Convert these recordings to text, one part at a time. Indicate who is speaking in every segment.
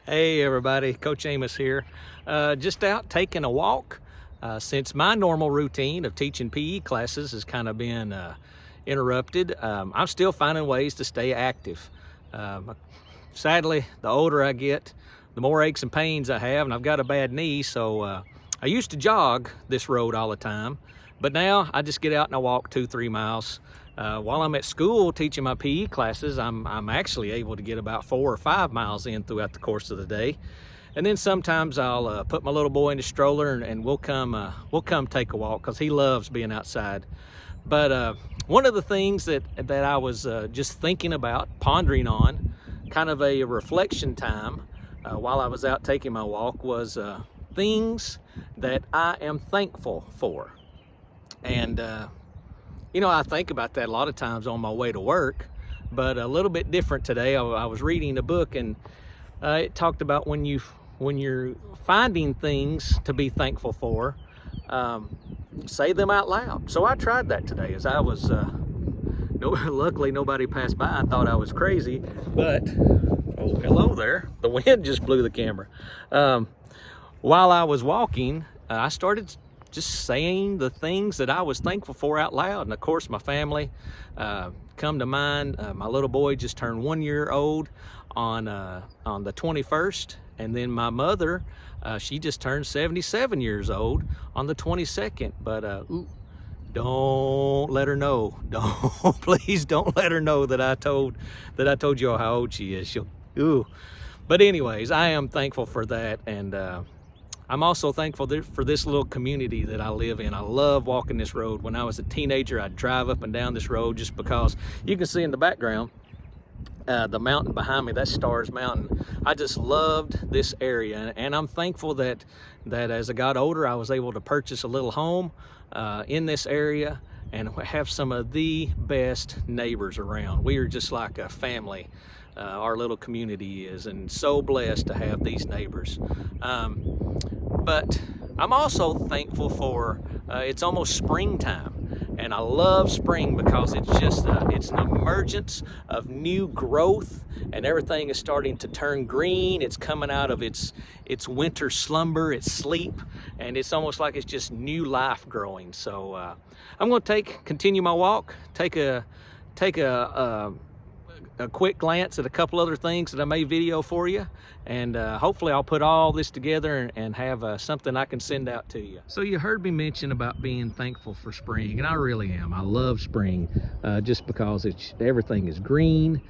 Speaker 1: Hey everybody, Coach Amos here. Just out taking a walk. Since my normal routine of teaching PE classes has kind of been interrupted, I'm still finding ways to stay active. Sadly, the older I get, the more aches and pains I have, and I've got a bad knee, so I used to jog this road all the time, but now I just get out and I walk 2-3 miles. While I'm at school teaching my PE classes, I'm actually able to get about 4 or 5 miles in throughout the course of the day. And then sometimes I'll put my little boy in the stroller and we'll come take a walk because he loves being outside. But one of the things that I was just thinking about, pondering on, kind of a reflection time while I was out taking my walk, was things that I am thankful for. And you know, I think about that a lot of times on my way to work, but a little bit different today. I was reading a book and it talked about when you're finding things to be thankful for, say them out loud. So I tried that today as I was, luckily nobody passed by and thought I was crazy, but, oh, hello there. The wind just blew the camera. While I was walking, I started just saying the things that I was thankful for out loud. And of course, my family come to mind. My little boy just turned 1 year old on the 21st. And then my mother, she just turned 77 years old on the 22nd. But don't let her know. Please don't let her know that I told you all how old she is. She'll, But anyways, I am thankful for that. And I'm also thankful for this little community that I live in. I love walking this road. When I was a teenager, I'd drive up and down this road just because you can see in the background the mountain behind me. That's Stars Mountain. I just loved this area, and I'm thankful that as I got older, I was able to purchase a little home in this area and have some of the best neighbors around. We are just like a family. Our little community is, and so blessed to have these neighbors. But I'm also thankful for it's almost springtime, and I love spring because it's just it's an emergence of new growth, and everything is starting to turn green. It's coming out of its winter slumber, its sleep, and it's almost like it's just new life growing. So I'm going to continue my walk, take a quick glance at a couple other things that I may video for you, and hopefully I'll put all this together and have something I can send out to you. So you heard me mention about being thankful for spring, and I really am. I love spring just because everything is green,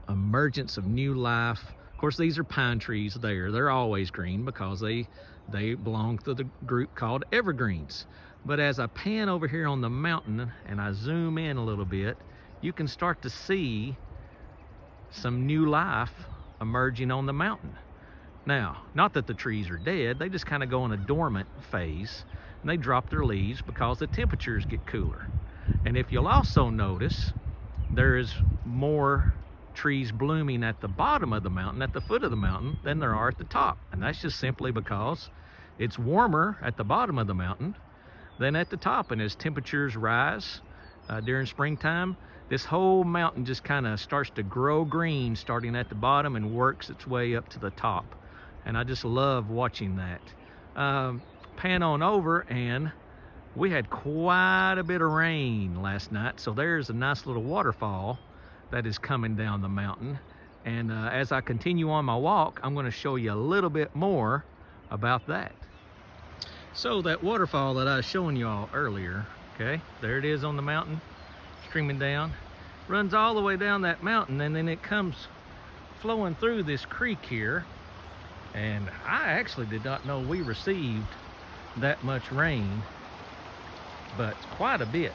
Speaker 1: emergence of new life. Of course, these are pine trees there. They're always green because they belong to the group called evergreens. But as I pan over here on the mountain and I zoom in a little bit, you can start to see some new life emerging on the mountain. Now, not that the trees are dead, they just kind of go in a dormant phase, and they drop their leaves because the temperatures get cooler. And if you'll also notice, there is more trees blooming at the bottom of the mountain, at the foot of the mountain, than there are at the top. And that's just simply because it's warmer at the bottom of the mountain than at the top. And as temperatures rise during springtime, this whole mountain just kind of starts to grow green, starting at the bottom and works its way up to the top. And I just love watching that. Pan on over, and we had quite a bit of rain last night. So there's a nice little waterfall that is coming down the mountain. And as I continue on my walk, I'm going to show you a little bit more about that. So that waterfall that I was showing you all earlier, okay, there it is on the mountain, streaming down, runs all the way down that mountain, and then it comes flowing through this creek here. And I actually did not know we received that much rain, but quite a bit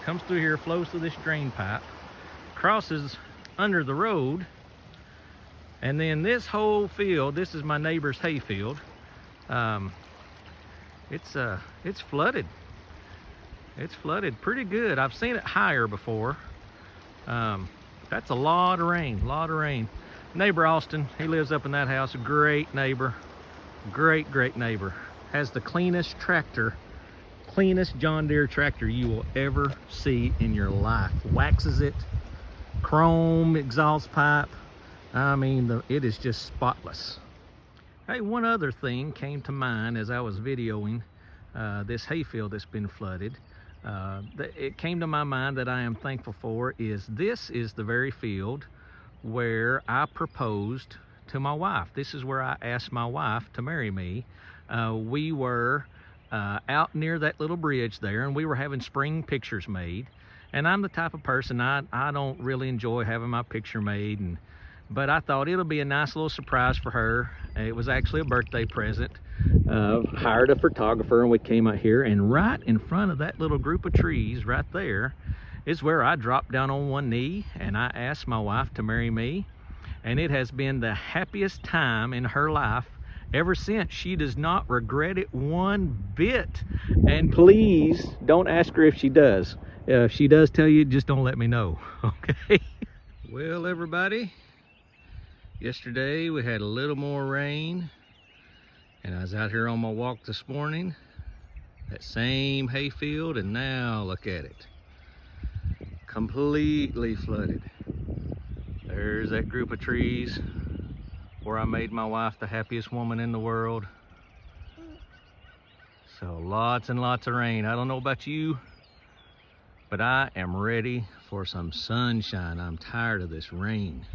Speaker 1: comes through here, flows through this drain pipe, crosses under the road, and then this whole field, this is my neighbor's hay field, it's flooded. It's flooded pretty good. I've seen it higher before. That's a lot of rain, Neighbor Austin, he lives up in that house, a great neighbor, great neighbor. Has the cleanest John Deere tractor you will ever see in your life. Waxes it, chrome exhaust pipe, I mean, it is just spotless. Hey, one other thing came to mind as I was videoing this hayfield that's been flooded. It came to my mind that I am thankful for is this is the very field where I proposed to my wife. This is where I asked my wife to marry me. We were out near that little bridge there, and we were having spring pictures made. And I'm the type of person, I don't really enjoy having my picture made, but I thought it'll be a nice little surprise for her. It was actually a birthday present. Hired a photographer, and we came out here, and right in front of that little group of trees right there is where I dropped down on one knee and I asked my wife to marry me. And it has been the happiest time in her life ever since. She does not regret it one bit. And please don't ask her if she does. If she does tell you, just don't let me know, okay? Well, everybody, yesterday we had a little more rain, and I was out here on my walk this morning, that same hayfield, and now look at it. Completely flooded. There's that group of trees where I made my wife the happiest woman in the world. So lots and lots of rain. I don't know about you, but I am ready for some sunshine. I'm tired of this rain.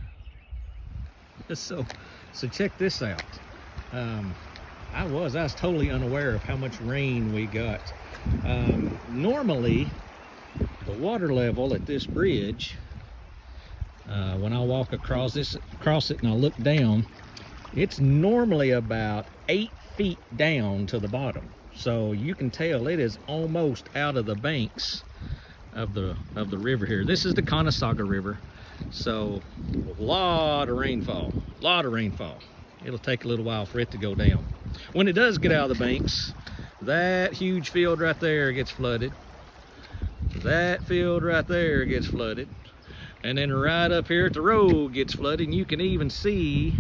Speaker 1: So check this out. I was totally unaware of how much rain we got. Normally, the water level at this bridge, when I walk across it and I look down, it's normally about 8 feet down to the bottom. So you can tell it is almost out of the banks of the river here. This is the Conasauga River. So a lot of rainfall, It'll take a little while for it to go down. When it does get out of the banks, that huge field right there gets flooded. That field right there gets flooded. And then right up here at the road gets flooded. And you can even see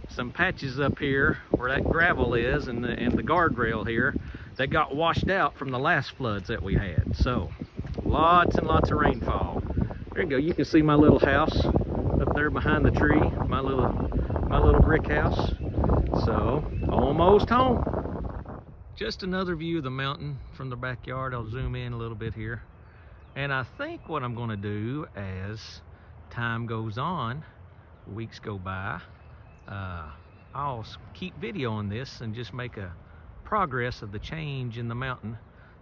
Speaker 1: some patches up here where that gravel is and the guardrail here that got washed out from the last floods that we had. So lots and lots of rainfall. There you go. You can see my little house up there behind the tree, my little brick house. So almost home. Just another view of the mountain from the backyard. I'll zoom in a little bit here. And I think what I'm going to do as time goes on, weeks go by, I'll keep videoing this and just make a progress of the change in the mountain.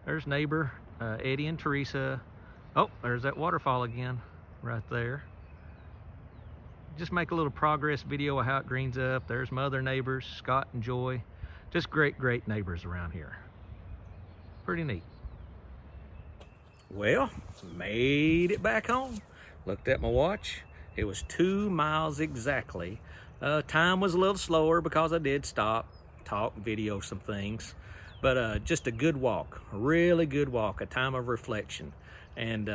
Speaker 1: There's neighbor Eddie and Teresa. Oh, there's that waterfall again right there. Just make a little progress video of how it greens up. There's my other neighbors, Scott and Joy. Just great neighbors around here. Pretty neat. Well, made it back home. Looked at my watch. It was 2 miles exactly. Time was a little slower because I did stop, talk, video some things. But just a good walk, a really good walk, a time of reflection. And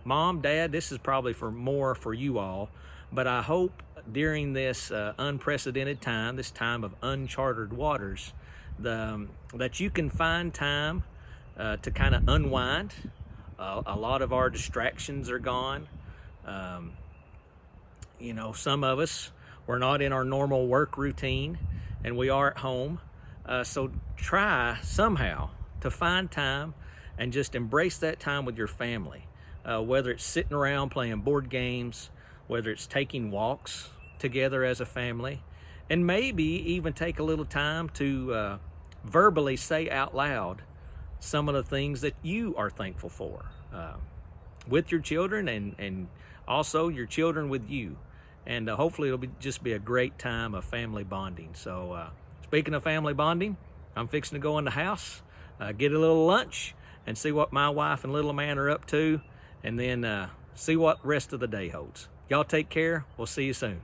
Speaker 1: Mom, Dad, this is probably more for you all, but I hope during this unprecedented time, this time of uncharted waters, that you can find time to kind of unwind. A lot of our distractions are gone. You know, some of us, we're not in our normal work routine and we are at home. So try somehow to find time and just embrace that time with your family. Whether it's sitting around playing board games, whether it's taking walks together as a family, and maybe even take a little time to verbally say out loud some of the things that you are thankful for with your children and also your children with you. And hopefully it'll just be a great time of family bonding. So speaking of family bonding, I'm fixing to go in the house, get a little lunch, and see what my wife and little man are up to, and then see what rest of the day holds. Y'all take care. We'll see you soon.